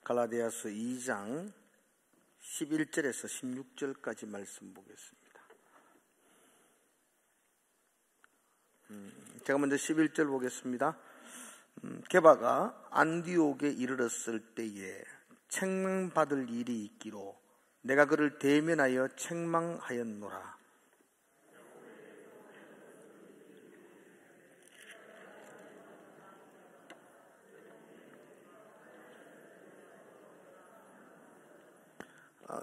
갈라디아서 2장 11절에서 16절까지 말씀 보겠습니다. 제가 먼저 11절 보겠습니다. 게바가 안디옥에 이르렀을 때에 책망받을 일이 있기로 내가 그를 대면하여 책망하였노라.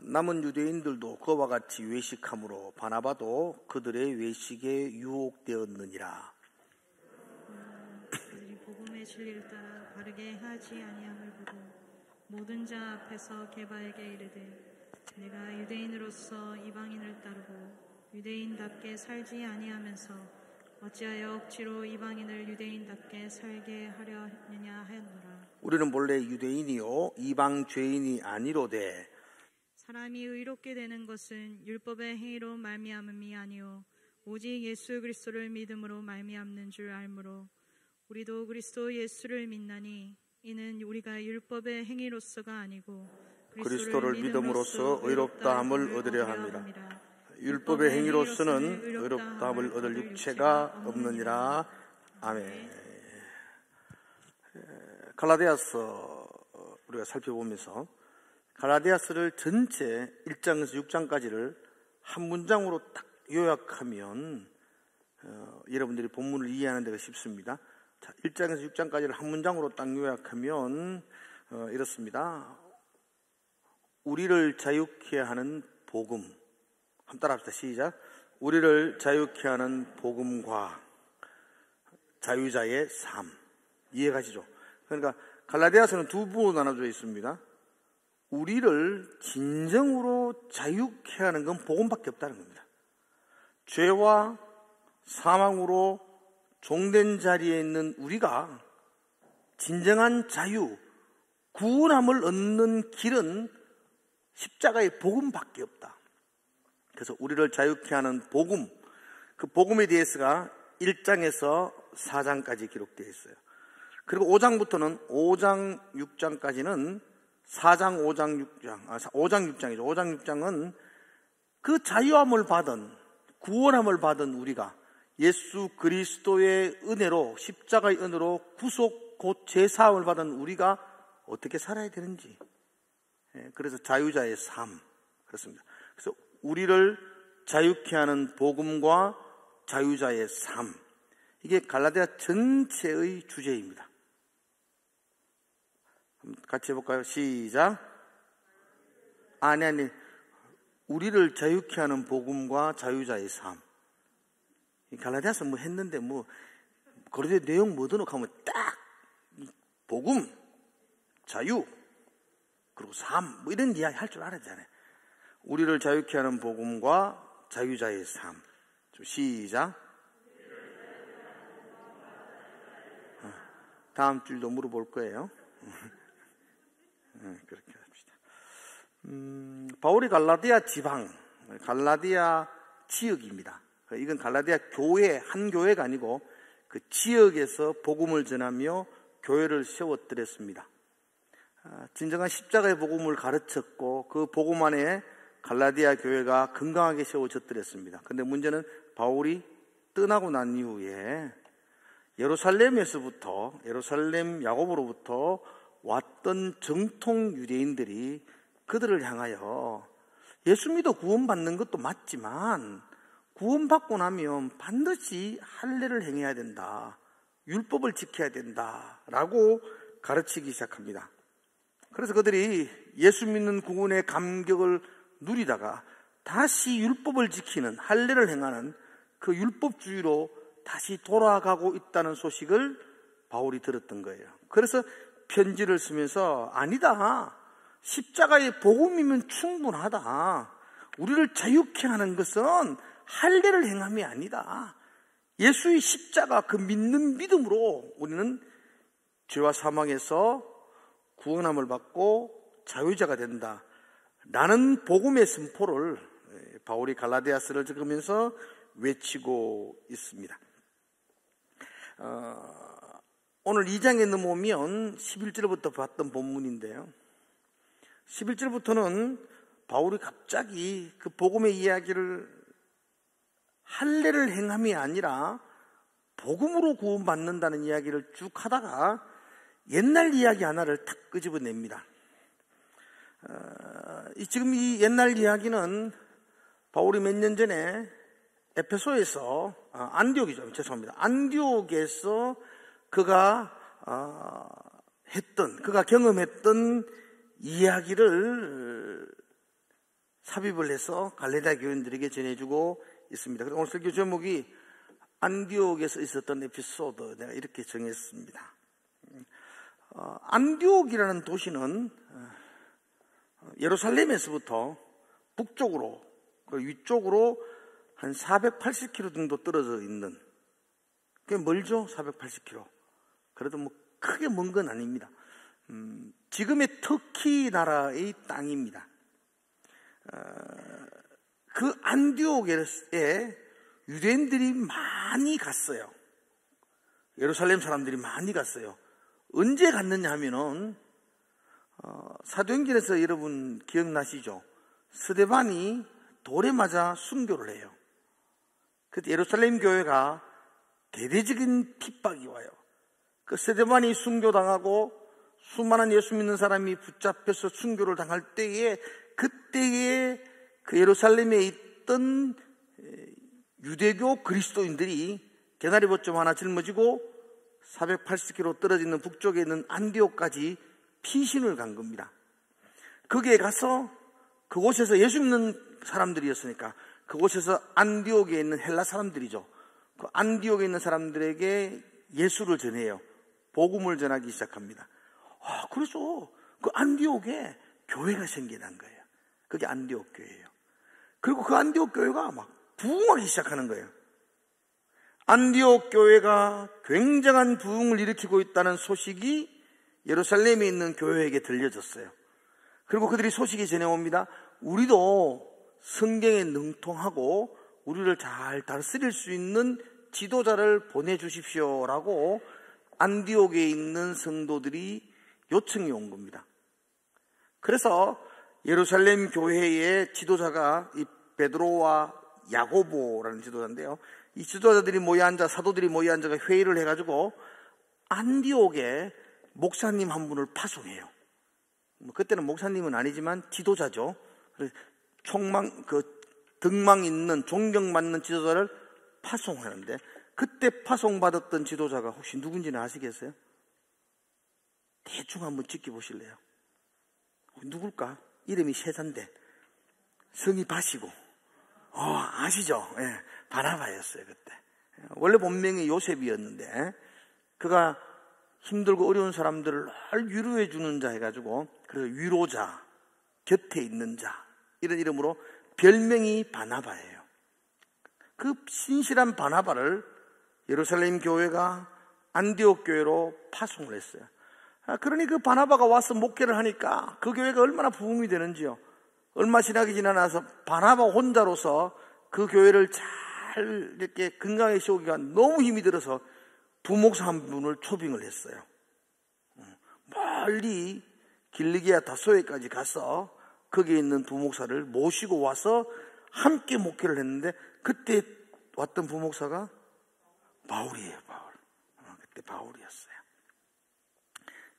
남은 유대인들도 그와 같이 외식함으로 바나바도 그들의 외식에 유혹되었느니라. 그들이 복음의 진리를 따라 바르게 하지 아니함을 보고 모든 자 앞에서 게바에게 이르되 내가 유대인으로서 이방인을 따르고 유대인답게 살지 아니하면서 어찌하여 억지로 이방인을 유대인답게 살게 하려 했느냐 하였노라. 우리는 본래 유대인이요 이방 죄인이 아니로되 사람이 의롭게 되는 것은 율법의 행위로 말미암음이 아니요 오직 예수 그리스도를 믿음으로 말미암는 줄 알므로 우리도 그리스도 예수를 믿나니 이는 우리가 율법의 행위로서가 아니고 그리스도를 믿음으로써 의롭다함을 얻으려 함이라. 율법의 행위로서는 의롭다함을 얻을 육체가 없느니라. 아멘. 갈라디아서 우리가 살펴보면서 갈라디아서를 전체 1장에서 6장까지를 한 문장으로 딱 요약하면 여러분들이 본문을 이해하는 데가 쉽습니다. 자, 1장에서 6장까지를 한 문장으로 딱 요약하면 이렇습니다. 우리를 자유케 하는 복음. 한번 따라합시다. 시작. 우리를 자유케 하는 복음과 자유자의 삶. 이해가시죠? 그러니까 갈라디아서는 두 부분으로 나눠져 있습니다. 우리를 진정으로 자유케 하는 건 복음밖에 없다는 겁니다. 죄와 사망으로 종된 자리에 있는 우리가 진정한 자유, 구원함을 얻는 길은 십자가의 복음밖에 없다. 그래서 우리를 자유케 하는 복음, 그 복음에 대해서가 1장에서 4장까지 기록되어 있어요. 그리고 5장부터는 5장, 6장까지는 4장, 5장, 6장, 5장, 6장이죠. 5장, 6장은 그 자유함을 받은, 구원함을 받은 우리가 예수 그리스도의 은혜로, 십자가의 은혜로 구속, 곧 죄사함을 받은 우리가 어떻게 살아야 되는지. 그래서 자유자의 삶. 그렇습니다. 그래서 우리를 자유케 하는 복음과 자유자의 삶. 이게 갈라디아 전체의 주제입니다. 같이 해볼까요? 시작. 아니. 우리를 자유케 하는 복음과 자유자의 삶. 갈라디아서 뭐 했는데 그런데 내용 뭐 넣어놓고 하면 딱 복음, 자유, 그리고 삶, 이런 이야기 할 줄 알아야 되잖아요. 우리를 자유케 하는 복음과 자유자의 삶. 좀 시작. 다음 줄도 물어볼 거예요. 그렇게 합시다. 바울이 갈라디아 지방, 갈라디아 지역입니다. 이건 갈라디아 교회, 한 교회가 아니고 그 지역에서 복음을 전하며 교회를 세웠더랬습니다. 진정한 십자가의 복음을 가르쳤고 그 복음 안에 갈라디아 교회가 건강하게 세워졌더랬습니다. 그런데 문제는 바울이 떠나고 난 이후에 예루살렘에서부터, 예루살렘 야고보로부터 왔던 정통 유대인들이 그들을 향하여 예수 믿어 구원받는 것도 맞지만 구원받고 나면 반드시 할례를 행해야 된다. 율법을 지켜야 된다. 라고 가르치기 시작합니다. 그래서 그들이 예수 믿는 구원의 감격을 누리다가 다시 율법을 지키는, 할례를 행하는 그 율법주의로 다시 돌아가고 있다는 소식을 바울이 들었던 거예요. 그래서 편지를 쓰면서 아니다. 십자가의 복음이면 충분하다. 우리를 자유케 하는 것은 할례를 행함이 아니다. 예수의 십자가, 그 믿는 믿음으로 우리는 죄와 사망에서 구원함을 받고 자유자가 된다. 라는 복음의 선포를 바울이 갈라디아서를 적으면서 외치고 있습니다. 오늘 2장에 넘어오면 11절부터 봤던 본문인데요. 11절부터는 바울이 갑자기 그 복음의 이야기를 할례를 행함이 아니라 복음으로 구원받는다는 이야기를 쭉 하다가 옛날 이야기 하나를 탁 끄집어냅니다. 지금 이 옛날 이야기는 바울이 몇 년 전에 에페소에서 안디옥이죠. 죄송합니다. 안디옥에서 그가 경험했던 이야기를 삽입을 해서 갈라디아 교인들에게 전해주고 있습니다. 그래서 오늘 설교 제목이 안디옥에서 있었던 에피소드, 내가 이렇게 정했습니다. 안디옥이라는 도시는 예루살렘에서부터 북쪽으로, 위쪽으로 한 480km 정도 떨어져 있는, 꽤 멀죠? 480km. 그래도 뭐 크게 먼 건 아닙니다. 지금의 터키 나라의 땅입니다. 그 안디옥에 유대인들이 많이 갔어요. 예루살렘 사람들이 많이 갔어요. 언제 갔느냐 하면은 사도행전에서 여러분 기억나시죠? 스데반이 돌에 맞아 순교를 해요. 그때 예루살렘 교회가 대대적인 핍박이 와요. 그 스데반이 순교당하고 수많은 예수 믿는 사람이 붙잡혀서 순교를 당할 때에, 그때에 그 예루살렘에 있던 유대교 그리스도인들이 개나리 봇좀 하나 짊어지고 480km 떨어져 있는 북쪽에 있는 안디옥까지 피신을 간 겁니다. 거기에 가서 그곳에서 예수 믿는 사람들이었으니까 그곳에서 안디옥에 있는 헬라 사람들이죠. 그 안디옥에 있는 사람들에게 예수를 전해요. 복음을 전하기 시작합니다. 그래서 그 안디옥에 교회가 생겨난 거예요. 그게 안디옥 교회예요. 그리고 그 안디옥 교회가 막 부흥하기 시작하는 거예요. 안디옥 교회가 굉장한 부흥을 일으키고 있다는 소식이 예루살렘에 있는 교회에게 들려졌어요. 그리고 그들이 소식이 전해옵니다. 우리도 성경에 능통하고 우리를 잘 다스릴 수 있는 지도자를 보내주십시오라고 안디옥에 있는 성도들이 요청이 온 겁니다. 그래서 예루살렘 교회의 지도자가 이 베드로와 야고보라는 지도자인데요. 이 지도자들이 모여 앉아, 사도들이 모여 앉아가 회의를 해가지고 안디옥에 목사님 한 분을 파송해요. 그때는 목사님은 아니지만 지도자죠. 등망 있는 존경받는 지도자를 파송하는데, 그때 파송받았던 지도자가 혹시 누군지는 아시겠어요? 대충 한번 지켜보실래요? 누굴까? 이름이 세잔데 성이 바시고, 아시죠? 예, 바나바였어요. 그때 원래 본명이 요셉이었는데 그가 힘들고 어려운 사람들을 늘 위로해 주는 자 해가지고, 그래서 위로자, 곁에 있는 자, 이런 이름으로 별명이 바나바예요. 그 신실한 바나바를 예루살렘 교회가 안디옥 교회로 파송을 했어요. 그러니 그 바나바가 와서 목회를 하니까 그 교회가 얼마나 부흥이 되는지요. 얼마 지나기 지나서 바나바 혼자로서 그 교회를 잘 이렇게 건강하게 세우기가 너무 힘이 들어서 부목사 한 분을 초빙을 했어요. 멀리 길리기아 다소에까지 가서 거기에 있는 부목사를 모시고 와서 함께 목회를 했는데, 그때 왔던 부목사가 바울이에요. 바울. 그때 바울이었어요.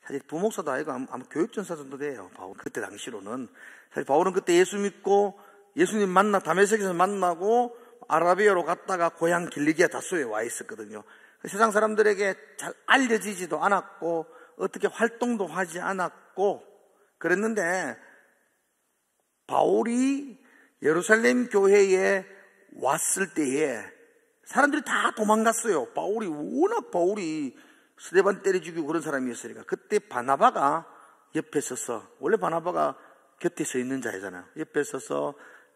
사실 부목사도 아니고 아마 교육전사 정도 돼요. 바울 그때 당시로는. 사실 바울은 그때 예수 믿고 예수님 다메섹에서 만나고 아라비아로 갔다가 고향 길리기아 다소에 와 있었거든요. 세상 사람들에게 잘 알려지지도 않았고 어떻게 활동도 하지 않았고 그랬는데, 바울이 예루살렘 교회에 왔을 때에 사람들이 다 도망갔어요. 바울이 스데반 때려 죽이고 그런 사람이었으니까. 그때 바나바가 옆에 서서, 원래 바나바가 곁에 서 있는 자이잖아요. 옆에 서서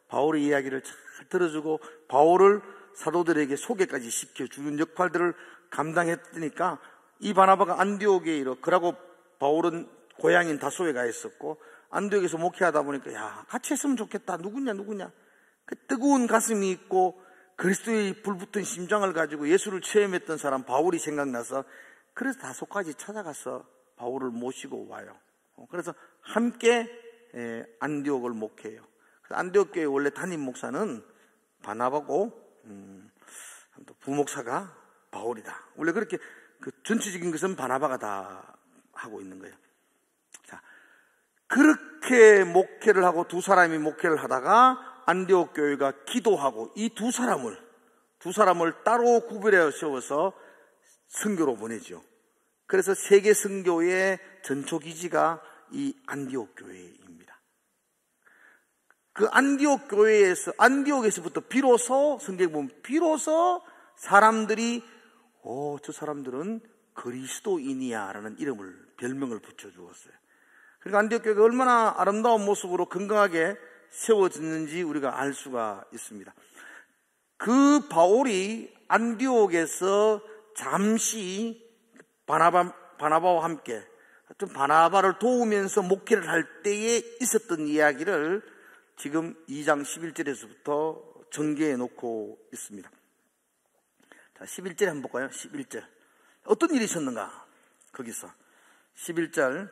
바울의 이야기를 잘 들어주고 바울을 사도들에게 소개까지 시켜주는 역할들을 감당했으니까, 이 바나바가 안디옥에 이르러, 그러고 바울은 고향인 다소에 가 있었고 안디옥에서 목회하다 보니까 같이 했으면 좋겠다. 누구냐 그 뜨거운 가슴이 있고 그리스도의 불붙은 심장을 가지고 예수를 체험했던 사람 바울이 생각나서, 그래서 다소까지 찾아가서 바울을 모시고 와요. 그래서 함께 안디옥을 목회해요. 안디옥 교회 원래 담임 목사는 바나바고 부목사가 바울이다. 원래 그렇게 그 전체적인 것은 바나바가 다 하고 있는 거예요. 자, 그렇게 목회를 하고 두 사람이 목회를 하다가 안디옥 교회가 기도하고 이 두 사람을 따로 구별해 세워서 선교로 보내죠. 그래서 세계 선교의 전초 기지가 이 안디옥 교회입니다. 그 안디옥 교회에서, 안디옥에서부터 비로소 성경에 보면 비로소 사람들이 저 사람들은 그리스도인이야 라는 별명을 붙여주었어요. 그러니까 안디옥 교회가 얼마나 아름다운 모습으로 건강하게 세워졌는지 우리가 알 수가 있습니다. 그 바울이 안디옥에서 잠시 바나바와 함께 좀 바나바를 도우면서 목회를 할 때에 있었던 이야기를 지금 2장 11절에서부터 전개해 놓고 있습니다. 자, 11절에 한번 볼까요? 11절. 어떤 일이 있었는가? 거기서 11절.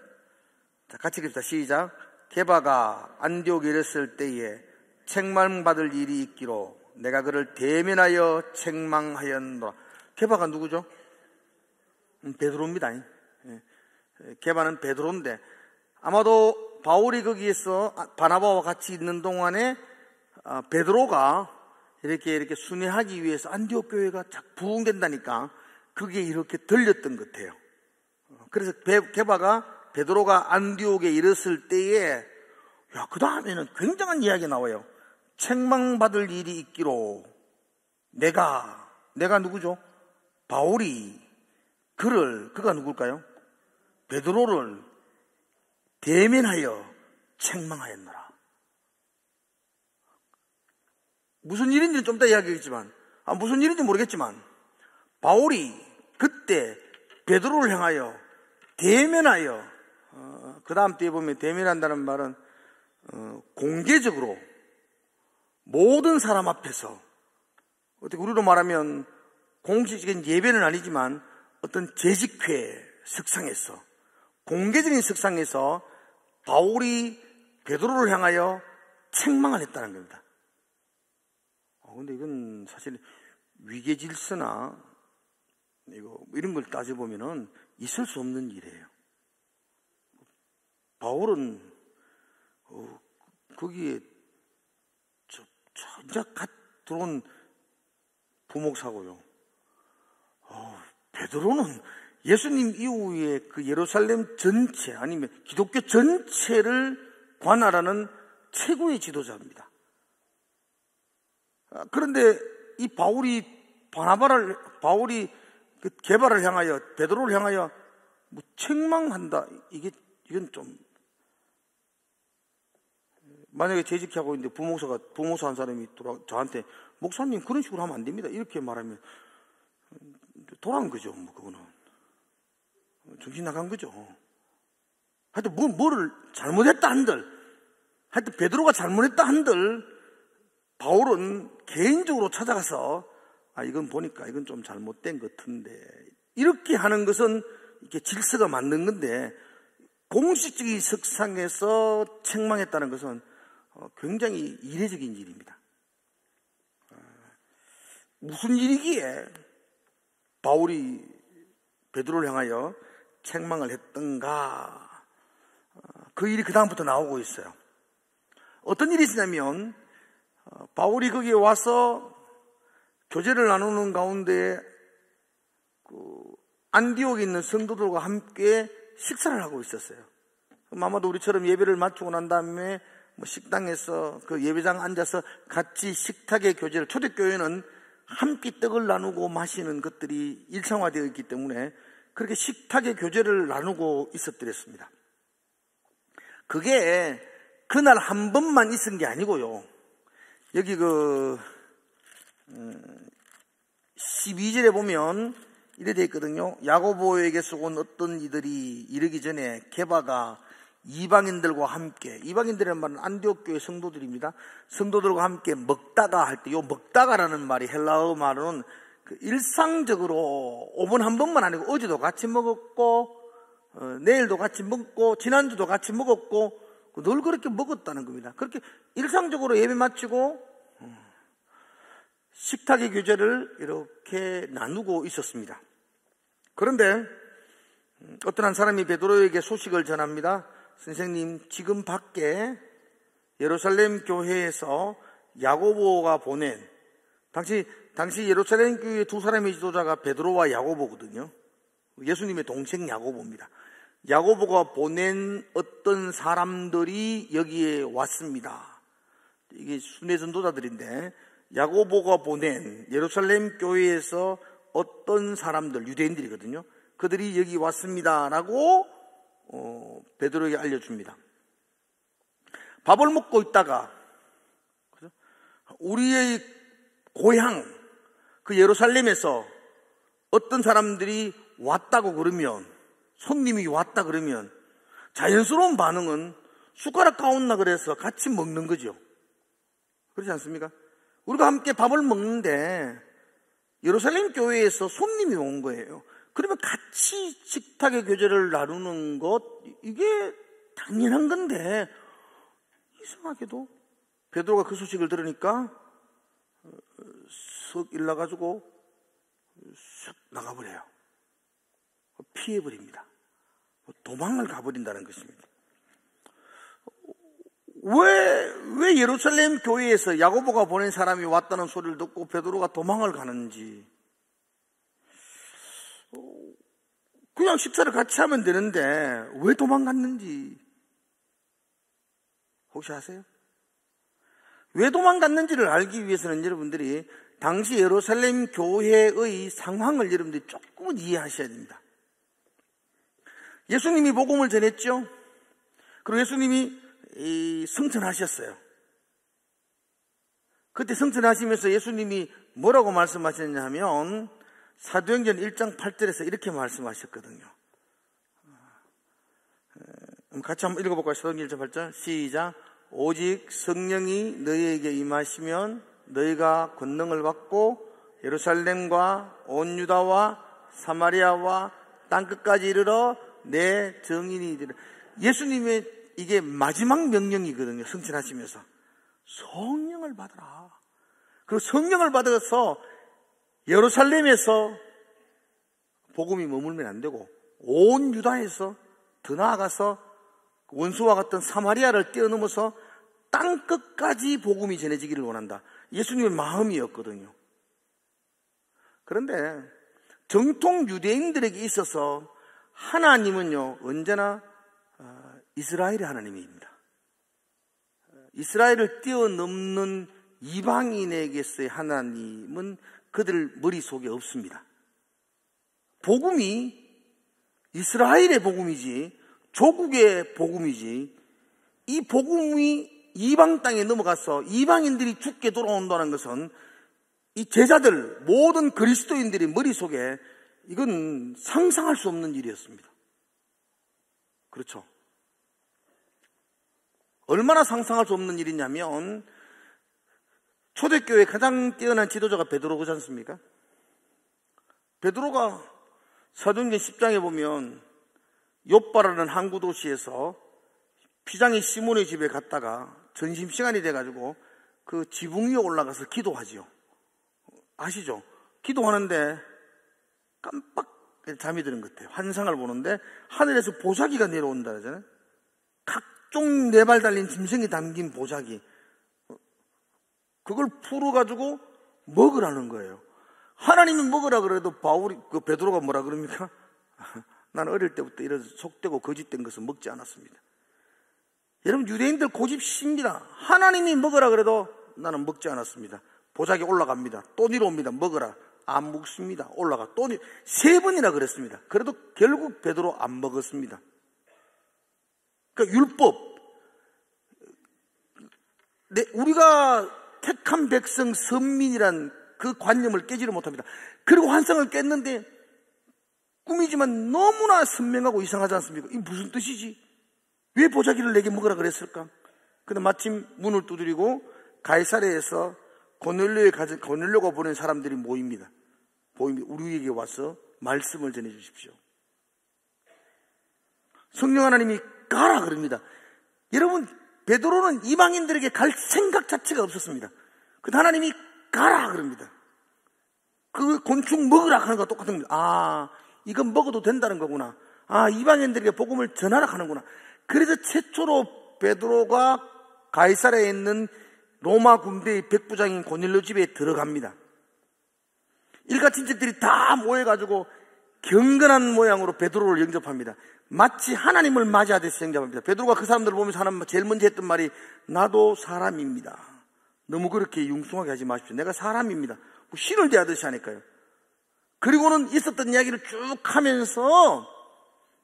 자, 같이 읽읍시다. 시작. 게바가 안디옥에 이르렀을 때에 책망받을 일이 있기로 내가 그를 대면하여 책망하였노라. 게바가 누구죠? 베드로입니다. 게바는 베드로인데 아마도 바울이 거기에서 바나바와 같이 있는 동안에 베드로가 이렇게 순회하기 위해서 안디옥 교회가 부흥된다니까 그게 이렇게 들렸던 것 같아요. 그래서 게바가 베드로가 안디옥에 이르렀을 때에 그 다음에는 굉장한 이야기가 나와요. 책망받을 일이 있기로 내가 누구죠? 바울이 그가 누굴까요? 베드로를 대면하여 책망하였노라. 무슨 일인지는 좀 이따 이야기하겠지만, 무슨 일인지 모르겠지만, 바울이 그때 베드로를 향하여 대면하여, 그 다음 때에 보면 대면한다는 말은, 공개적으로 모든 사람 앞에서, 어떻게 우리로 말하면 공식적인 예배는 아니지만 어떤 재직회 석상에서, 공개적인 석상에서 바울이 베드로를 향하여 책망을 했다는 겁니다. 근데 이건 사실 위계 질서나 이런 걸 따져보면은 있을 수 없는 일이에요. 바울은 거기에 진짜 갓 들어온 부목사고요. 베드로는 예수님 이후에 그 예루살렘 전체 아니면 기독교 전체를 관할하는 최고의 지도자입니다. 그런데 이 바울이 그 게바를 향하여 베드로를 향하여 책망한다. 이건 좀 만약에 재직하고 있는데 부목사 한 사람이 저한테 목사님 그런 식으로 하면 안 됩니다. 이렇게 말하면 돌아온 거죠. 그거는 정신 나간 거죠. 하여튼 뭐를 잘못했다 한들, 하여튼 베드로가 잘못했다 한들 바울은 개인적으로 찾아가서 이건 보니까 이건 좀 잘못된 것 같은데 이렇게 하는 것은 이게 질서가 맞는 건데 공식적인 석상에서 책망했다는 것은 굉장히 이례적인 일입니다. 무슨 일이기에 바울이 베드로를 향하여 책망을 했던가? 그 일이 그 다음부터 나오고 있어요. 어떤 일이 있었냐면 바울이 거기에 와서 교제를 나누는 가운데 안디옥에 있는 성도들과 함께 식사를 하고 있었어요. 그럼 아마도 우리처럼 예배를 마치고 난 다음에 식당에서 그 예배장 앉아서 같이 식탁의 교제를, 초대교회는 한 끼 떡을 나누고 마시는 것들이 일상화되어 있기 때문에 그렇게 식탁의 교제를 나누고 있었더랬습니다. 그게 그날 한 번만 있은 게 아니고요. 여기 12절에 보면 이래 되어 있거든요. 야고보에게서 온 어떤 이들이 이르기 전에 게바가 이방인들과 함께, 이방인들이란 말은 안디옥 교회 성도들입니다. 성도들과 함께 먹다가 할 때, 요 먹다가라는 말이 헬라어 말은 일상적으로 5분 한 번만 아니고 어제도 같이 먹었고, 내일도 같이 먹고, 지난주도 같이 먹었고, 늘 그렇게 먹었다는 겁니다. 그렇게 일상적으로 예배 마치고 식탁의 교제를 이렇게 나누고 있었습니다. 그런데 어떤 한 사람이 베드로에게 소식을 전합니다. 선생님, 지금 밖에 예루살렘 교회에서 야고보가 보낸, 당시 예루살렘 교회 두 사람의 지도자가 베드로와 야고보거든요. 예수님의 동생 야고보입니다. 야고보가 보낸 어떤 사람들이 여기에 왔습니다. 이게 순회 전도자들인데, 야고보가 보낸 예루살렘 교회에서 어떤 사람들, 유대인들이거든요. 그들이 여기 왔습니다라고 베드로에게 알려줍니다. 밥을 먹고 있다가 우리의 고향 그 예루살렘에서 어떤 사람들이 왔다고 그러면, 손님이 왔다 그러면 자연스러운 반응은 숟가락 까온나 그래서 같이 먹는 거죠. 그렇지 않습니까? 우리가 함께 밥을 먹는데 예루살렘 교회에서 손님이 온 거예요. 그러면 같이 식탁의 교제를 나누는 것, 이게 당연한 건데, 이상하게도 베드로가 그 소식을 들으니까 쓱 일나가지고 쑥 나가버려요. 피해버립니다. 도망을 가버린다는 것입니다. 왜 예루살렘 교회에서 야고보가 보낸 사람이 왔다는 소리를 듣고 베드로가 도망을 가는지, 그냥 식사를 같이 하면 되는데 왜 도망갔는지 혹시 아세요? 왜 도망갔는지를 알기 위해서는 여러분들이 당시 예루살렘 교회의 상황을 여러분들이 조금은 이해하셔야 됩니다. 예수님이 복음을 전했죠. 그리고 예수님이 성천하셨어요. 그때 성천하시면서 예수님이 뭐라고 말씀하셨냐 하면 사도행전 1장 8절에서 이렇게 말씀하셨거든요. 같이 한번 읽어볼까요? 사도행전 1장 8절 시작. 오직 성령이 너희에게 임하시면 너희가 권능을 받고 예루살렘과 온 유다와 사마리아와 땅끝까지 이르러 내 증인이 되리라. 예수님의 이게 마지막 명령이거든요. 성천하시면서 성령을 받으라. 그리고 성령을 받아서 예루살렘에서 복음이 머물면 안 되고 온 유다에서 더 나아가서 원수와 같은 사마리아를 뛰어넘어서 땅끝까지 복음이 전해지기를 원한다. 예수님의 마음이었거든요. 그런데 정통 유대인들에게 있어서 하나님은요, 언제나 이스라엘의 하나님입니다. 이스라엘을 뛰어넘는 이방인에게서의 하나님은 그들 머릿속에 없습니다. 복음이 이스라엘의 복음이지 조국의 복음이지, 이 복음이 이방 땅에 넘어가서 이방인들이 죽게 돌아온다는 것은 이 제자들 모든 그리스도인들의 머릿속에 이건 상상할 수 없는 일이었습니다. 그렇죠? 얼마나 상상할 수 없는 일이냐면 초대교회의 가장 뛰어난 지도자가 베드로지 않습니까? 베드로가 사도행전 10장에 보면 욥바라는 항구 도시에서 피장이 시몬의 집에 갔다가 점심시간이 돼가지고 그 지붕 위에 올라가서 기도하지요. 아시죠? 기도하는데 깜빡 잠이 드는 것 같아요. 환상을 보는데 하늘에서 보자기가 내려온다 그러잖아요. 각종 네 발 달린 짐승이 담긴 보자기. 그걸 풀어가지고 먹으라는 거예요. 하나님이 먹으라 그래도 베드로가 뭐라 그럽니까? 나는 어릴 때부터 이런 속되고 거짓된 것은 먹지 않았습니다. 여러분, 유대인들 고집십니다. 하나님이 먹으라 그래도 나는 먹지 않았습니다. 보자기 올라갑니다. 또 내려옵니다. 먹으라. 안 먹습니다. 올라가. 또 3번이나 그랬습니다. 그래도 결국 베드로 안 먹었습니다. 그러니까 율법. 우리가 택한 백성 선민이란 그 관념을 깨지를 못합니다. 그리고 환상을 깼는데 꿈이지만 너무나 선명하고 이상하지 않습니까? 이게 무슨 뜻이지? 왜 보자기를 내게 먹으라 그랬을까? 근데 마침 문을 두드리고 가이사랴에서 고넬료가 보낸 사람들이 모입니다. 우리에게 와서 말씀을 전해 주십시오. 성령 하나님이 가라 그럽니다. 여러분, 베드로는 이방인들에게 갈 생각 자체가 없었습니다. 근데 하나님이 가라 그럽니다. 그 곤충 먹으라 하는 거와 똑같은 겁니다. 아, 이건 먹어도 된다는 거구나. 아, 이방인들에게 복음을 전하라 하는구나. 그래서 최초로 베드로가 가이사랴에 있는 로마 군대의 백부장인 고넬료 집에 들어갑니다. 일가 친척들이 다 모여가지고 경건한 모양으로 베드로를 영접합니다. 마치 하나님을 맞이하듯이 영접합니다. 베드로가 그 사람들을 보면서 하나님 제일 먼저 했던 말이 나도 사람입니다. 너무 그렇게 융숭하게 하지 마십시오. 내가 사람입니다. 신을 대하듯이 하니까요. 그리고는 있었던 이야기를 쭉 하면서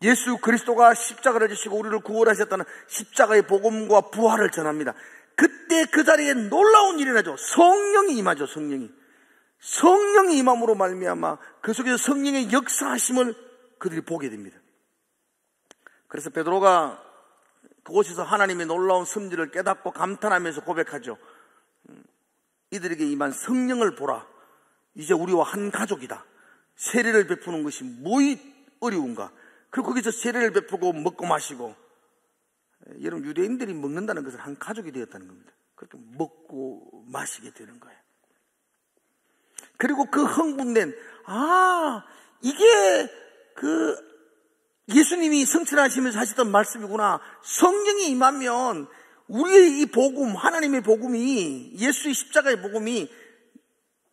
예수 그리스도가 십자가를 지시고 우리를 구원하셨다는 십자가의 복음과 부활을 전합니다. 그때 그 자리에 놀라운 일이 나죠. 성령이 임하죠. 성령이 임함으로 말미암아 그 속에서 성령의 역사하심을 그들이 보게 됩니다. 그래서 베드로가 그곳에서 하나님의 놀라운 섭리를 깨닫고 감탄하면서 고백하죠. 이들에게 임한 성령을 보라. 이제 우리와 한 가족이다. 세례를 베푸는 것이 무엇이 어려운가. 그리고 거기서 세례를 베푸고 먹고 마시고, 여러분, 유대인들이 먹는다는 것은 한 가족이 되었다는 겁니다. 그렇게 먹고 마시게 되는 거예요. 그리고 그 흥분된, 이게 예수님이 성취하시면서 하셨던 말씀이구나. 성령이 임하면 우리의 이 복음, 하나님의 복음이, 예수의 십자가의 복음이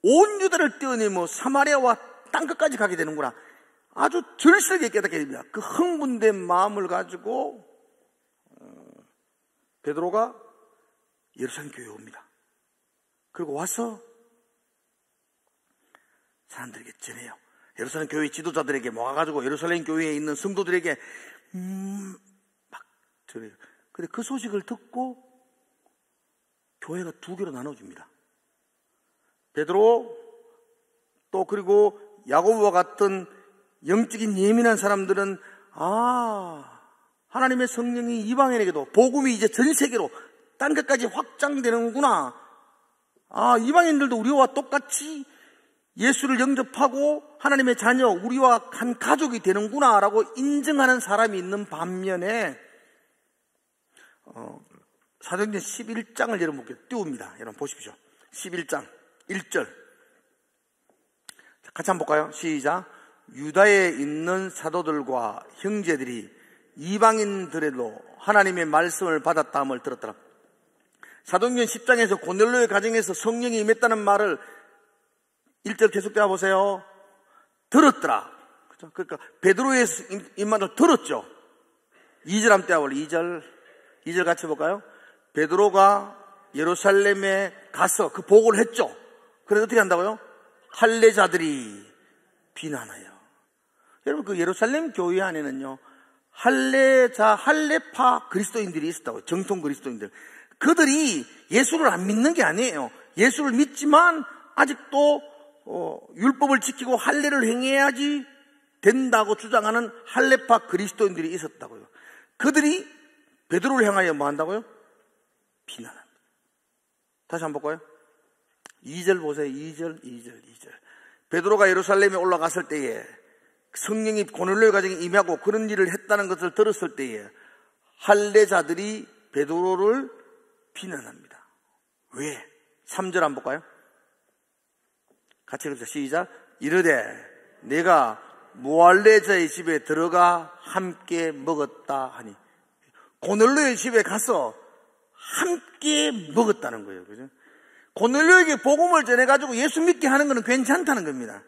온 유다를 떼어내며 사마리아와 땅끝까지 가게 되는구나. 아주 절실하게 깨닫게 됩니다. 그 흥분된 마음을 가지고 베드로가 예루살렘 교회에 옵니다. 그리고 와서 사람들에게 전해요. 예루살렘 교회 지도자들에게 모아가지고 예루살렘 교회에 있는 성도들에게 막 전해요. 근데 그 소식을 듣고 교회가 두 개로 나눠집니다. 베드로 또 그리고 야고보와 같은 영적인 예민한 사람들은 하나님의 성령이 이방인에게도 복음이 이제 전 세계로 딴 것까지 확장되는구나. 이방인들도 우리와 똑같이 예수를 영접하고 하나님의 자녀, 우리와 한 가족이 되는구나 라고 인정하는 사람이 있는 반면에 사도행전 11장을 여러분 띄웁니다. 여러분 보십시오. 11장 1절 같이 한번 볼까요? 시작. 유다에 있는 사도들과 형제들이 이방인들에도 하나님의 말씀을 받았다함을 들었더라. 사도행전 10장에서 고넬료의 가정에서 성령이 임했다는 말을 1절 계속되어 보세요. 들었더라. 그렇죠? 그러니까 베드로의 임마를 들었죠. 2절 한번 떼어볼래. 2절 같이 볼까요? 베드로가 예루살렘에 가서 그 보고를 했죠. 그래서 어떻게 한다고요? 할례자들이 비난하여. 여러분, 그 예루살렘 교회 안에는요, 할례파 그리스도인들이 있었다고요. 정통 그리스도인들. 그들이 예수를 안 믿는 게 아니에요. 예수를 믿지만 아직도 율법을 지키고 할례를 행해야지 된다고 주장하는 할례파 그리스도인들이 있었다고요. 그들이 베드로를 향하여 뭐 한다고요? 비난합니다. 다시 한번 볼까요? 2절 보세요. 2절. 베드로가 예루살렘에 올라갔을 때에 성령이 고넬료의 가정에 임하고 그런 일을 했다는 것을 들었을 때에 할례자들이 베드로를 비난합니다. 왜? 3절 한번 볼까요? 같이 읽읍시다. 시작. 이르되 내가 무할례자의 집에 들어가 함께 먹었다 하니. 고넬료의 집에 가서 함께 먹었다는 거예요. 그죠? 고넬료에게 복음을 전해가지고 예수 믿게 하는 것은 괜찮다는 겁니다.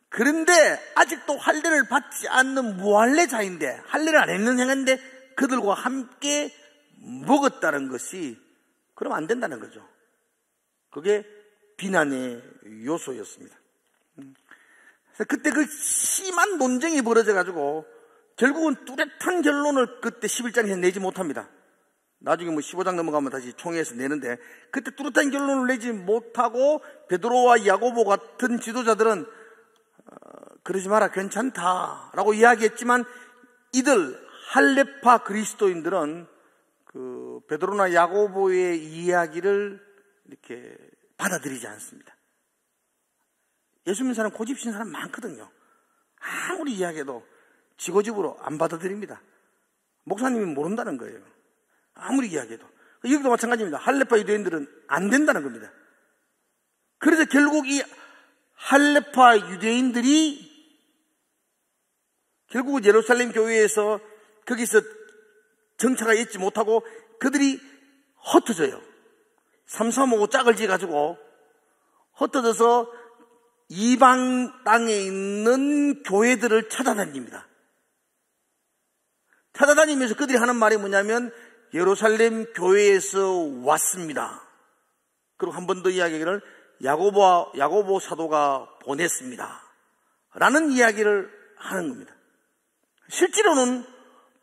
그런데 아직도 할례를 받지 않는 무할례자인데, 할례를 안 했는 행인데 그들과 함께 먹었다는 것이 그럼 안 된다는 거죠. 그게 비난의 요소였습니다. 그래서 그때 그 심한 논쟁이 벌어져가지고 결국은 뚜렷한 결론을 그때 11장에서 내지 못합니다. 나중에 15장 넘어가면 다시 총회에서 내는데, 그때 뚜렷한 결론을 내지 못하고 베드로와 야고보 같은 지도자들은 그러지 마라, 괜찮다라고 이야기했지만, 이들 할례파 그리스도인들은 그 베드로나 야고보의 이야기를 이렇게 받아들이지 않습니다. 예수 믿는 사람 고집신 사람 많거든요. 아무리 이야기해도 지고집으로 안 받아들입니다. 목사님이 모른다는 거예요. 아무리 이야기해도. 여기도 마찬가지입니다. 할레파 유대인들은 안 된다는 겁니다. 그래서 결국 이 할레파 유대인들이 결국은 예루살렘 교회에서 거기서 정착을 잊지 못하고 그들이 흩어져요. 삼삼오오 짝을 지어가지고 흩어져서 이방 땅에 있는 교회들을 찾아다닙니다. 찾아다니면서 그들이 하는 말이 뭐냐면 예루살렘 교회에서 왔습니다. 그리고 한 번 더 이야기를 야고보 사도가 보냈습니다. 라는 이야기를 하는 겁니다. 실제로는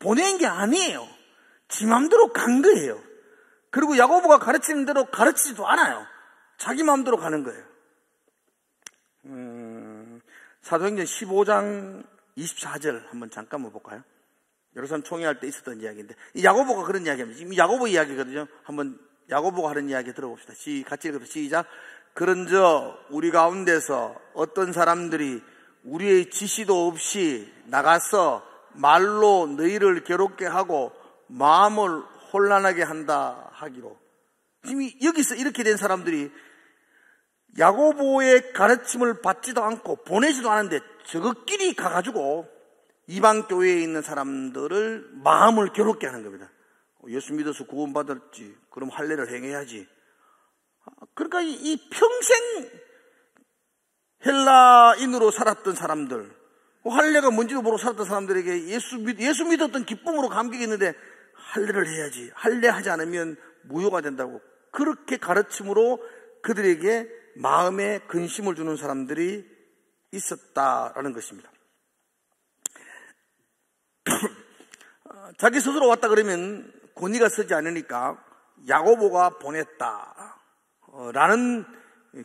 보낸 게 아니에요. 지 맘대로 간 거예요. 그리고 야고보가 가르치는 대로 가르치지도 않아요. 자기 마음대로 가는 거예요. 사도행전 15장 24절 한번 잠깐만 볼까요? 예루살렘 총회할 때 있었던 이야기인데 이 야고보가 그런 이야기합니다. 지금 야고보 이야기거든요. 한번 야고보가 하는 이야기 들어봅시다. 같이 읽어서 시작. 그런저 우리 가운데서 어떤 사람들이 우리의 지시도 없이 나가서 말로 너희를 괴롭게 하고 마음을 혼란하게 한다 하기로. 지금 여기서 이렇게 된 사람들이 야고보의 가르침을 받지도 않고 보내지도 않은데 저것끼리 가가지고 이방 교회에 있는 사람들을 마음을 괴롭게 하는 겁니다. 예수 믿어서 구원받았지. 그럼 할례를 행해야지. 그러니까 이 평생 헬라인으로 살았던 사람들, 할례가 뭔지도 모르고 살았던 사람들에게 예수 믿었던 기쁨으로 감격했는데 할례를 해야지. 할례하지 않으면 무효가 된다고. 그렇게 가르침으로 그들에게 마음에 근심을 주는 사람들이 있었다라는 것입니다. 자기 스스로 왔다 그러면 권위가 서지 않으니까 야고보가 보냈다 라는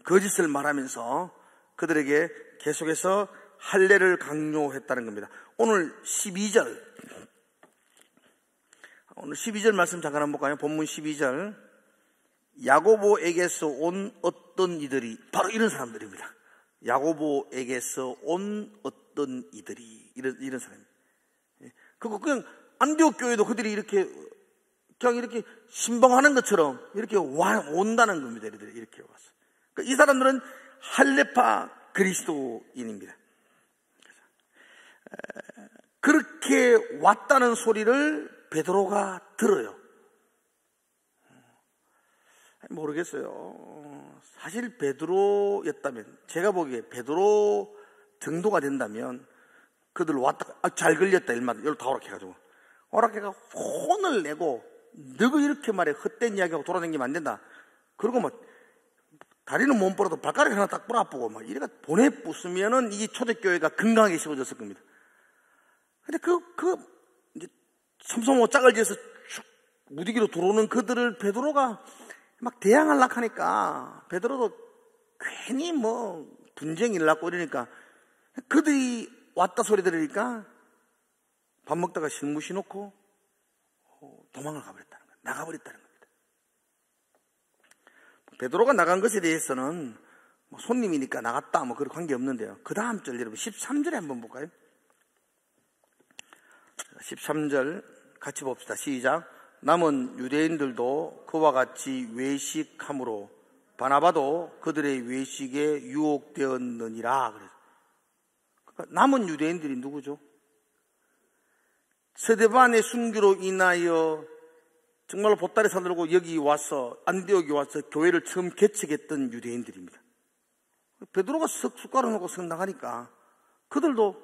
거짓을 말하면서 그들에게 계속해서 할례를 강요했다는 겁니다. 오늘 12절 말씀 잠깐 한번 볼까요? 본문 12절. 야고보에게서 온 어떤 이들이, 바로 이런 사람들입니다. 야고보에게서 온 어떤 이들이, 이런 사람입니다. 그냥 안디옥 교회도 그들이 이렇게 그냥 이렇게 신방하는 것처럼 이렇게 온다는 겁니다. 이렇게 왔어요. 그러니까 이 사람들은 할레파 그리스도인입니다. 그렇게 왔다는 소리를 베드로가 들어요. 모르겠어요. 사실 베드로였다면, 제가 보기에 베드로 정도가 된다면 그들 왔다가 잘 걸렸다 일마다 여기로 다 오락해가지고 오락해가 혼을 내고 너가 이렇게 말해 헛된 이야기하고 돌아다니면 안 된다. 그리고 뭐 다리는 못 벌어도 발가락 하나 딱 뿌라보고 막 이래가 보내 부수면은 이 초대교회가 건강하게 씹어졌을 겁니다. 근데 이제 삼성호 짝을 지어서 무디기로 들어오는 그들을 베드로가 막 대항하려고 하니까 베드로도 괜히 뭐 분쟁이 일어났고 이러니까 그들이 왔다 소리 들으니까 밥 먹다가 실무시 놓고 도망을 가버렸다는 거예요. 나가버렸다는 겁니다. 베드로가 나간 것에 대해서는 뭐 손님이니까 나갔다 뭐 그런 관계 없는데요. 그 다음 절 여러분 13절에 한번 볼까요? 13절 같이 봅시다. 시작. 남은 유대인들도 그와 같이 외식함으로 바나바도 그들의 외식에 유혹되었느니라. 그러니까 남은 유대인들이 누구죠? 스데반의 순교로 인하여 정말로 보따리 사들고 여기 와서 안디옥에 와서 교회를 처음 개척했던 유대인들입니다. 베드로가 숟가락 놓고 석 나가니까 그들도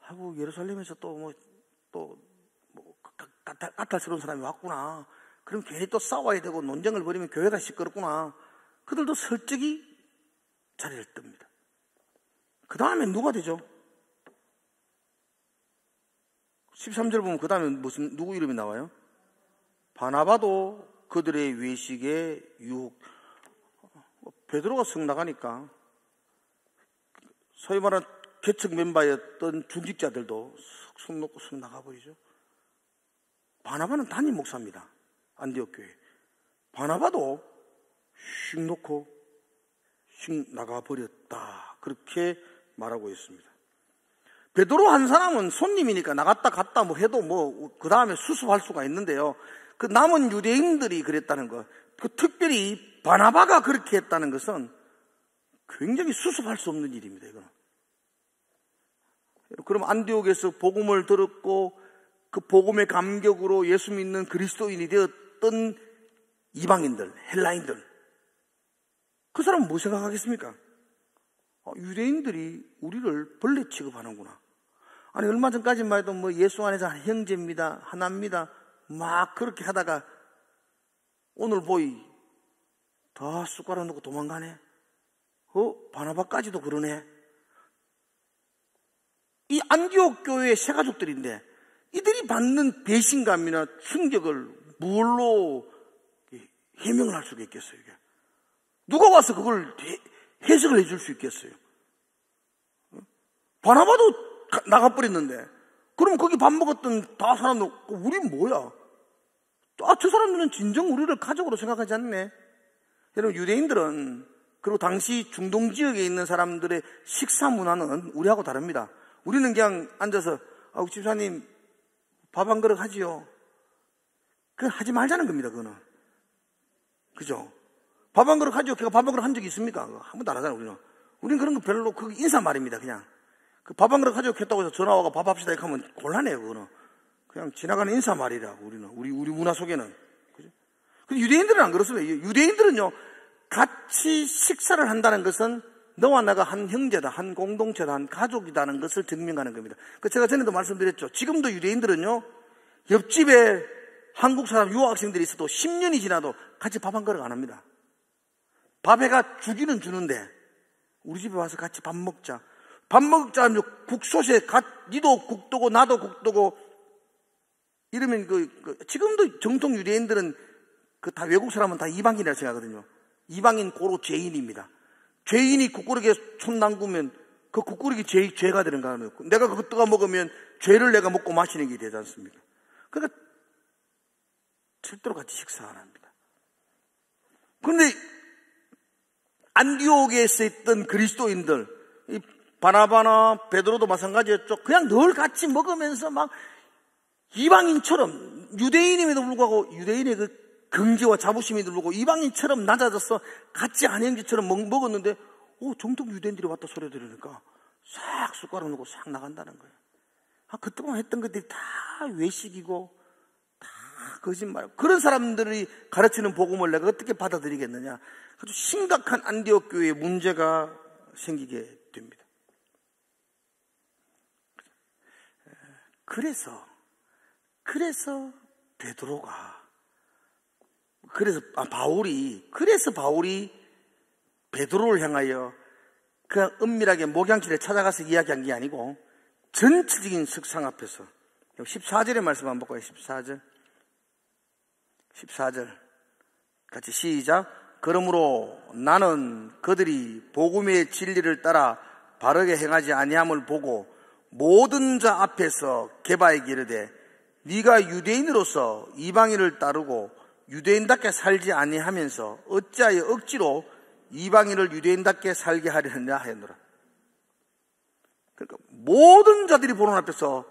아이고 예루살렘에서 또 까탈스러운 사람이 왔구나. 그럼 괜히 또 싸워야 되고 논쟁을 벌이면 교회가 시끄럽구나. 그들도 설득이 자리를 뜹니다. 그 다음에 누가 되죠? 13절 보면 그 다음에 누구 이름이 나와요? 바나바도 그들의 외식에 유혹. 베드로가 석 나가니까 소위 말하는 개척 멤버였던 중직자들도 석 놓고 석 나가버리죠. 바나바는 담임 목사입니다. 안디옥 교회. 바나바도 슉 놓고 슉 나가버렸다. 그렇게 말하고 있습니다. 베드로 한 사람은 손님이니까 나갔다 갔다 뭐 해도 뭐 그 다음에 수습할 수가 있는데요. 그 남은 유대인들이 그랬다는 것, 그 특별히 바나바가 그렇게 했다는 것은 굉장히 수습할 수 없는 일입니다. 이거는. 그럼 안디옥에서 복음을 들었고 그 복음의 감격으로 예수 믿는 그리스도인이 되었던 이방인들, 헬라인들, 그 사람은 뭐 생각하겠습니까? 유대인들이 우리를 벌레 취급하는구나. 아니 얼마 전까지만 해도 뭐 예수 안에서 형제입니다, 하나입니다, 막 그렇게 하다가 오늘 보이 다 숟가락 놓고 도망가네. 바나바까지도 그러네. 이 안디옥 교회의 새 가족들인데 이들이 받는 배신감이나 충격을 무엇로 해명을 할 수가 있겠어요? 이게 누가 와서 그걸 해석을 해줄 수 있겠어요? 바나바도 나가버렸는데 그럼 거기 밥 먹었던 다 사람들 우린 뭐야? 저 사람들은 진정 우리를 가족으로 생각하지 않네. 여러분, 유대인들은 그리고 당시 중동 지역에 있는 사람들의 식사 문화는 우리하고 다릅니다. 우리는 그냥 앉아서 집사님 밥 한 그릇 하지요. 그건 하지 말자는 겁니다. 그거는. 그죠? 밥 한 그릇 하죠. 걔가 밥 한 그릇 한 적이 있습니까? 한 번도 안 하잖아요. 우리는 그런 거 별로, 그 인사말입니다. 그냥 그 밥 한 그릇 하죠. 했다고 해서 전화 와가 밥 합시다 이렇게 하면 곤란해요. 그거는 그냥 지나가는 인사말이라고. 우리는 우리 문화 속에는. 그죠? 근데 유대인들은 안 그렇습니다. 유대인들은요, 같이 식사를 한다는 것은 너와 나가 한 형제다, 한 공동체다, 한 가족이다는 것을 증명하는 겁니다. 제가 전에도 말씀드렸죠. 지금도 유대인들은요, 옆집에 한국 사람 유학생들이 있어도 10년이 지나도 같이 밥 한 그릇 안 합니다. 밥에가 주기는 주는데 우리 집에 와서 같이 밥 먹자. 밥 먹자 하면 국솥에 니도 국도고 나도 국도고 이러면 지금도 정통 유대인들은 다 외국 사람은 다 이방인이라고 생각하거든요. 이방인 고로 죄인입니다. 죄인이 국그릇에 손 담그면 그 국그릇이 죄가 되는 거예요. 내가 그거 떠가 먹으면 죄를 내가 먹고 마시는 게 되지 않습니까? 그러니까 절대로 같이 식사 안 합니다. 그런데 안디옥에 있던 그리스도인들, 이 바나바나 베드로도 마찬가지였죠. 그냥 늘 같이 먹으면서 막 이방인처럼, 유대인임에도 불구하고 유대인의 그 긍지와 자부심에도 불구하고 이방인처럼 낮아져서 같이 안형제처럼 먹었는데 정통 유대인들이 왔다 소리 들으니까 싹 숟가락 넣고 싹 나간다는 거예요. 그때만 했던 것들이 다 외식이고 다 거짓말. 그런 사람들이 가르치는 복음을 내가 어떻게 받아들이겠느냐. 아주 심각한 안디옥 교회에 문제가 생기게 됩니다. 그래서 베드로가 바울이 베드로를 향하여 그 은밀하게 목양실에 찾아가서 이야기한 게 아니고 전체적인 석상 앞에서 14절의 말씀 한번 볼까요? 14절 같이 시작. 그러므로 나는 그들이 복음의 진리를 따라 바르게 행하지 아니함을 보고 모든 자 앞에서 게바에게 이르되 네가 유대인으로서 이방인을 따르고 유대인답게 살지 아니하면서 어찌하여 억지로 이방인을 유대인답게 살게 하려느냐 하였노라. 그러니까 모든 자들이 보는 앞에서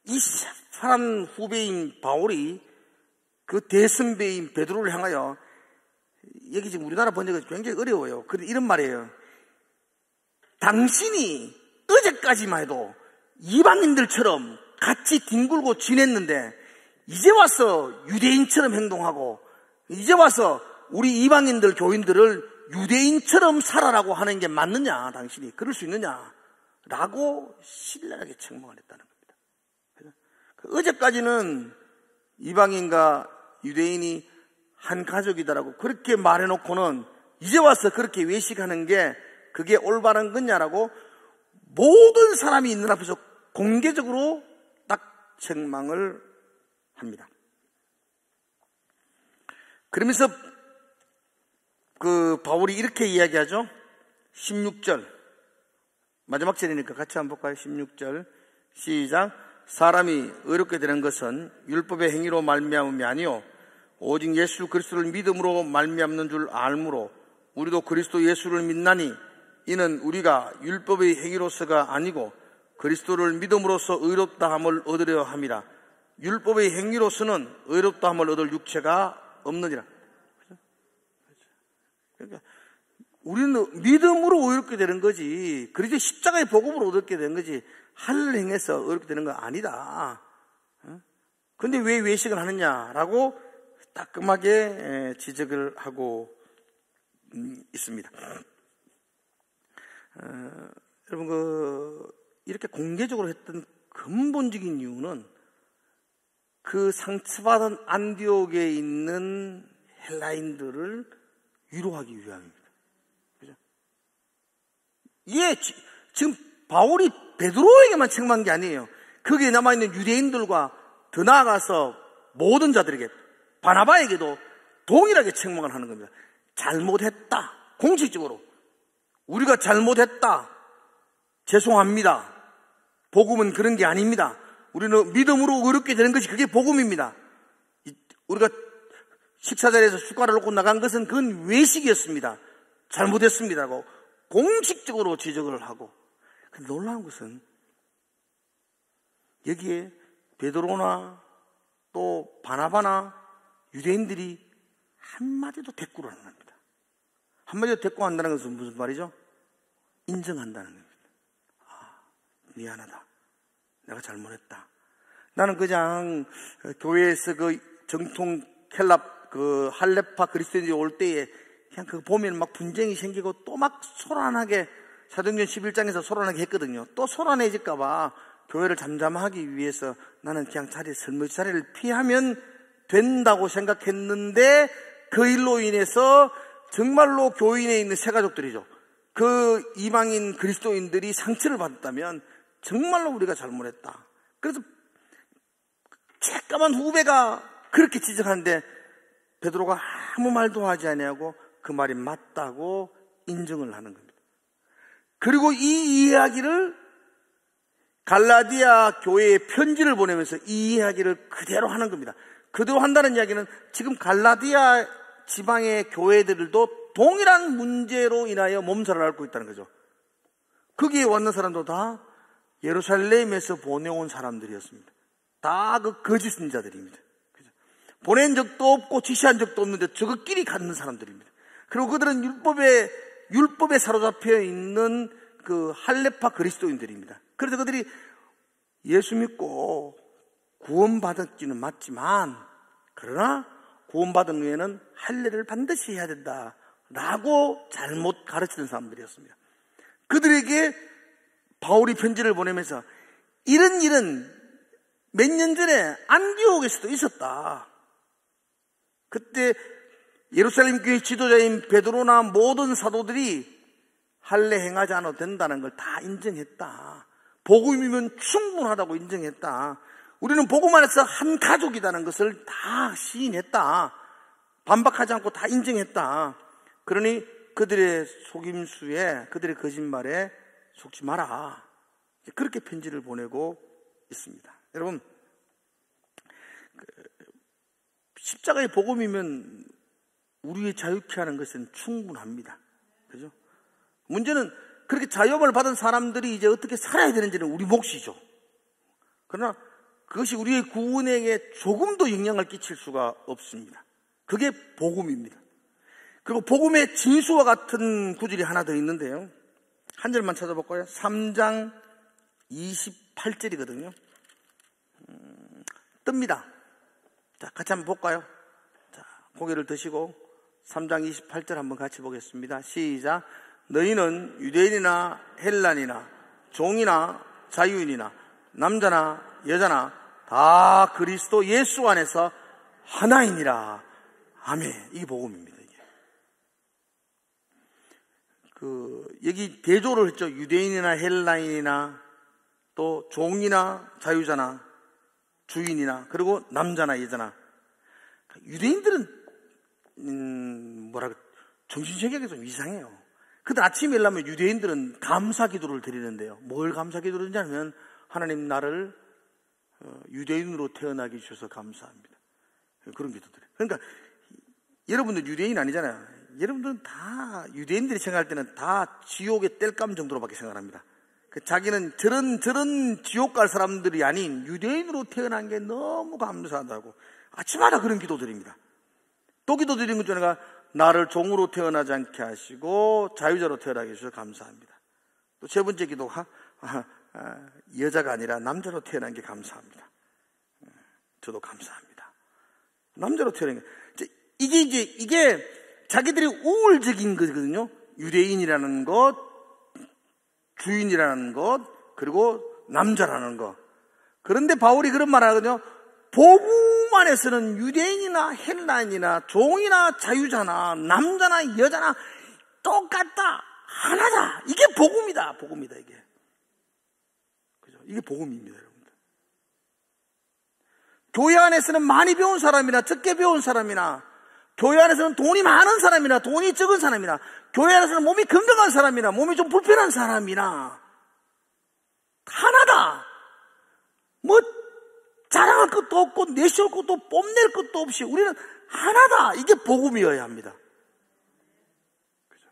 이 사람 후배인 바울이 그 대선배인 베드로를 향하여, 여기 지금 우리나라 번역이 굉장히 어려워요. 그런데 이런 말이에요. 당신이 어제까지만 해도 이방인들처럼 같이 뒹굴고 지냈는데 이제 와서 유대인처럼 행동하고 이제 와서 우리 이방인들 교인들을 유대인처럼 살아라고 하는 게 맞느냐, 당신이 그럴 수 있느냐 라고 신랄하게 책망을 했다는 겁니다. 어제까지는 이방인과 유대인이 한 가족이다라고 그렇게 말해놓고는 이제 와서 그렇게 외식하는 게 그게 올바른 거냐라고 모든 사람이 있는 앞에서 공개적으로 딱 책망을 합니다. 그러면서 바울이 이렇게 이야기하죠. 16절 마지막 절이니까 같이 한번 볼까요? 16절 시작. 사람이 의롭게 되는 것은 율법의 행위로 말미암음이 아니요 오직 예수 그리스도를 믿음으로 말미암는 줄 알므로 우리도 그리스도 예수를 믿나니 이는 우리가 율법의 행위로서가 아니고 그리스도를 믿음으로써 의롭다함을 얻으려 함이라. 율법의 행위로서는 의롭다함을 얻을 육체가 없느니라. 그러니까 우리는 믿음으로 의롭게 되는 거지, 그리고 십자가의 복음으로 얻게 되는 거지, 할 행해서 의롭게 되는 건 아니다. 근데 왜 외식을 하느냐라고 따끔하게 지적을 하고 있습니다. 여러분, 이렇게 공개적으로 했던 근본적인 이유는 그 상처받은 안디옥에 있는 헬라인들을 위로하기 위함입니다. 그죠? 지금 바울이 베드로에게만 책망한 게 아니에요. 거기에 남아있는 유대인들과 더 나아가서 모든 자들에게, 바나바에게도 동일하게 책망을 하는 겁니다. 잘못했다. 공식적으로. 우리가 잘못했다. 죄송합니다. 복음은 그런 게 아닙니다. 우리는 믿음으로 의롭게 되는 것이 그게 복음입니다. 우리가 식사 자리에서 숟가락을 놓고 나간 것은 그건 외식이었습니다. 잘못했습니다라고 공식적으로 지적을 하고. 근데 놀라운 것은 여기에 베드로나 또 바나바나 유대인들이 한마디도 대꾸를 안 합니다. 한마디도 대꾸한다는 것은 무슨 말이죠? 인정한다는 겁니다. 미안하다. 내가 잘못했다. 나는 그냥 교회에서 그 정통 켈랍 그 할레파 그리스도인들이 올 때에 그냥 그거 보면 막 분쟁이 생기고 또 막 소란하게, 사도행전 11장에서 소란하게 했거든요. 또 소란해질까봐 교회를 잠잠하기 위해서 나는 그냥 설머지 자리를 피하면 된다고 생각했는데, 그 일로 인해서 정말로 교인에 있는 새가족들이죠, 그 이방인 그리스도인들이 상처를 받았다면 정말로 우리가 잘못했다. 그래서 새까만 후배가 그렇게 지적하는데 베드로가 아무 말도 하지 아니하고 그 말이 맞다고 인정을 하는 겁니다. 그리고 이 이야기를 갈라디아 교회에 편지를 보내면서 이 이야기를 그대로 하는 겁니다. 그대로 한다는 이야기는 지금 갈라디아 지방의 교회들도 동일한 문제로 인하여 몸살을 앓고 있다는 거죠. 거기에 왔는 사람도 다 예루살렘에서 보내온 사람들이었습니다. 다 그 거짓 선지자들입니다. 보낸 적도 없고 지시한 적도 없는데 저것끼리 갖는 사람들입니다. 그리고 그들은 율법에 사로잡혀 있는 그 할레파 그리스도인들입니다. 그래서 그들이 예수 믿고 구원받았기는 맞지만, 그러나 구원받은 후에는 할례를 반드시 해야 된다라고 잘못 가르치는 사람들이었습니다. 그들에게 바울이 편지를 보내면서 이런 일은 몇 년 전에 안디옥에서도 있었다. 그때 예루살렘 교회 지도자인 베드로나 모든 사도들이 할례 행하지 않아도 된다는 걸 다 인정했다. 복음이면 충분하다고 인정했다. 우리는 복음 안에서 한 가족이라는 것을 다 시인했다. 반박하지 않고 다 인정했다. 그러니 그들의 속임수에, 그들의 거짓말에 속지 마라. 그렇게 편지를 보내고 있습니다. 여러분, 십자가의 복음이면 우리의 자유케 하는 것은 충분합니다. 그죠? 문제는 그렇게 자유함을 받은 사람들이 이제 어떻게 살아야 되는지는 우리 몫이죠. 그러나 그것이 우리의 구원에게 조금도 영향을 끼칠 수가 없습니다. 그게 복음입니다. 그리고 복음의 진수와 같은 구절이 하나 더 있는데요. 한 절만 찾아볼까요? 3장 28절이거든요. 뜹니다. 자, 같이 한번 볼까요? 자, 고개를 드시고 3장 28절 한번 같이 보겠습니다. 시작. 너희는 유대인이나 헬란이나 종이나 자유인이나 남자나 여자나 다 그리스도 예수 안에서 하나이니라. 아멘. 이게 복음입니다. 이게. 여기 대조를 했죠. 유대인이나 헬라인이나 또 종이나 자유자나 주인이나 그리고 남자나 여자나. 유대인들은 정신세계가 좀 이상해요. 근데 아침에 일어나면 유대인들은 감사 기도를 드리는데요. 뭘 감사 기도를 드리냐면 하나님 나를 유대인으로 태어나게 주셔서 감사합니다. 그런 기도드려요. 그러니까 여러분들 유대인 아니잖아요. 여러분들은 다 유대인들이 생각할 때는 다 지옥의 땔감 정도로밖에 생각합니다. 자기는 저런 지옥 갈 사람들이 아닌 유대인으로 태어난 게 너무 감사하다고 아침마다 그런 기도 드립니다. 또 기도 드리는 것 중에 하나가 나를 종으로 태어나지 않게 하시고 자유자로 태어나게 해주셔서 감사합니다. 또 세 번째 기도가 여자가 아니라 남자로 태어난 게 감사합니다. 저도 감사합니다. 남자로 태어난 게 이게 자기들이 우월적인 거거든요. 유대인이라는 것, 주인이라는 것, 그리고 남자라는 것. 그런데 바울이 그런 말 하거든요. 복음 안에서는 유대인이나 헬라인이나 종이나 자유자나 남자나 여자나 똑같다. 하나다. 이게 복음이다. 복음이다, 이게. 그죠? 이게 복음입니다, 여러분들. 교회 안에서는 많이 배운 사람이나 적게 배운 사람이나, 교회 안에서는 돈이 많은 사람이나 돈이 적은 사람이나, 교회 안에서는 몸이 건강한 사람이나 몸이 좀 불편한 사람이나 하나다. 뭐 자랑할 것도 없고 내세울 것도 뽐낼 것도 없이 우리는 하나다. 이게 복음이어야 합니다. 그죠?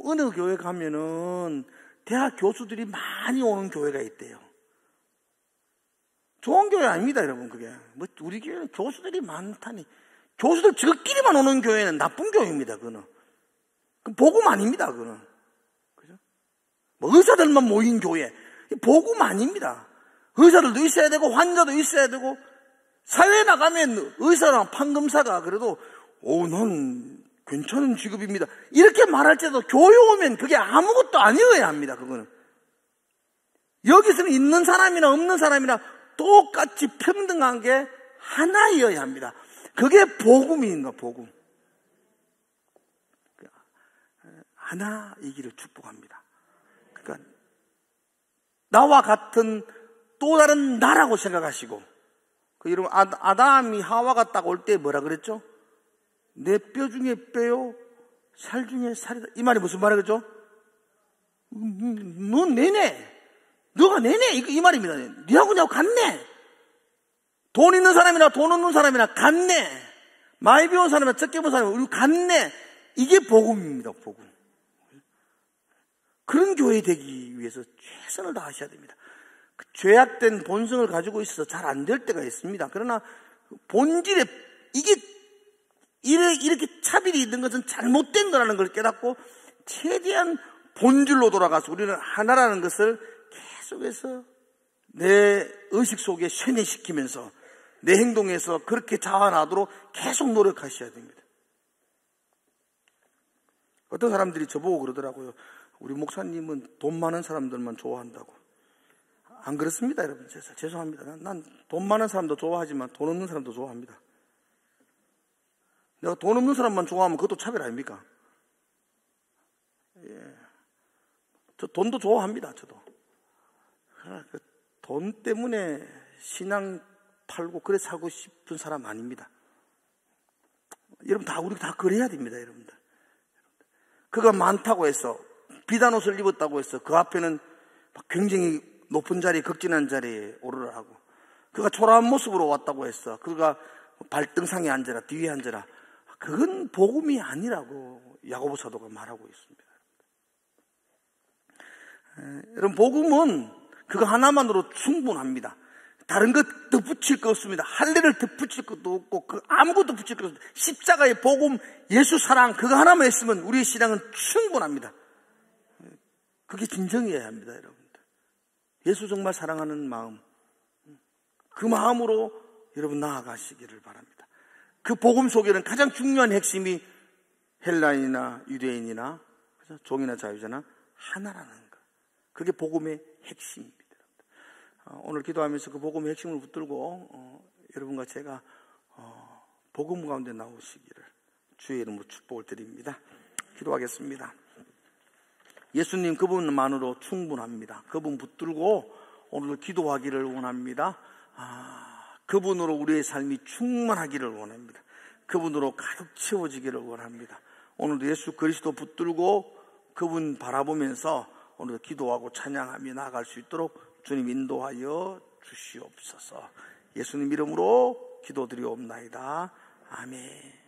어느 교회 가면은 대학 교수들이 많이 오는 교회가 있대요. 좋은 교회 아닙니다, 여러분. 그게 뭐 우리 교회는 교수들이 많다니. 교수들 저끼리만 오는 교회는 나쁜 교회입니다. 그거는 복음 아닙니다. 그거는 그죠? 뭐 의사들만 모인 교회 복음 아닙니다. 의사들도 있어야 되고 환자도 있어야 되고 사회에 나가면 의사랑 판검사가 그래도 난 괜찮은 직업입니다 이렇게 말할 때도 교회 오면 그게 아무것도 아니어야 합니다. 그거는 여기서는 있는 사람이나 없는 사람이나 똑같이 평등한 게 하나이어야 합니다. 그게 복음인가, 복음. 하나이기를 축복합니다. 그러니까 나와 같은 또 다른 나라고 생각하시고, 여러분 아담이 하와가 딱 올 때 뭐라 그랬죠? 내 뼈 중에 뼈요, 살 중에 살이다. 이 말이 무슨 말이겠죠? 넌 내네, 너가 내네, 이 말입니다. 니하고 나하고 같네. 돈 있는 사람이나 돈 없는 사람이나 같네. 많이 배운 사람이나 적게 배운 사람이나 우리 같네. 이게 복음입니다. 복음. 그런 교회 되기 위해서 최선을 다하셔야 됩니다. 죄악된 본성을 가지고 있어서 잘 안 될 때가 있습니다. 그러나 본질에 이게 이렇게 차별이 있는 것은 잘못된 거라는 걸 깨닫고 최대한 본질로 돌아가서 우리는 하나라는 것을 계속해서 내 의식 속에 세뇌시키면서 내 행동에서 그렇게 자아나도록 계속 노력하셔야 됩니다. 어떤 사람들이 저보고 그러더라고요. 우리 목사님은 돈 많은 사람들만 좋아한다고. 안 그렇습니다, 여러분. 죄송합니다. 난 돈 많은 사람도 좋아하지만 돈 없는 사람도 좋아합니다. 내가 돈 없는 사람만 좋아하면 그것도 차별 아닙니까? 예. 저 돈도 좋아합니다, 저도. 돈 때문에 신앙 팔고 그래 살고 싶은 사람 아닙니다. 여러분 우리 다 그래야 됩니다, 여러분들. 그가 많다고 해서 비단 옷을 입었다고 해서 그 앞에는 굉장히 높은 자리, 극진한 자리에 오르라 하고, 그가 초라한 모습으로 왔다고 해서 그가 발등상에 앉아라, 뒤에 앉아라. 그건 복음이 아니라고 야고보 사도가 말하고 있습니다. 여러분, 복음은 그거 하나만으로 충분합니다. 다른 것 덧붙일 거 없습니다. 할례를 덧붙일 것도 없고 아무것도 붙일 것 없습니다. 십자가의 복음, 예수 사랑 그거 하나만 있으면 우리의 신앙은 충분합니다. 그게 진정이어야 합니다, 여러분들. 예수 정말 사랑하는 마음, 그 마음으로 여러분 나아가시기를 바랍니다. 그 복음 속에는 가장 중요한 핵심이 헬라인이나 유대인이나 종이나 자유자나 하나라는 것. 그게 복음의 핵심입니다. 오늘 기도하면서 그 복음의 핵심을 붙들고 여러분과 제가 복음 가운데 나오시기를 주의 이름으로 축복을 드립니다. 기도하겠습니다. 예수님 그분만으로 충분합니다. 그분 붙들고 오늘 기도하기를 원합니다. 그분으로 우리의 삶이 충만하기를 원합니다. 그분으로 가득 채워지기를 원합니다. 오늘도 예수 그리스도 붙들고 그분 바라보면서 오늘도 기도하고 찬양하며 나아갈 수 있도록 주님 인도하여 주시옵소서. 예수님 이름으로 기도드리옵나이다. 아멘.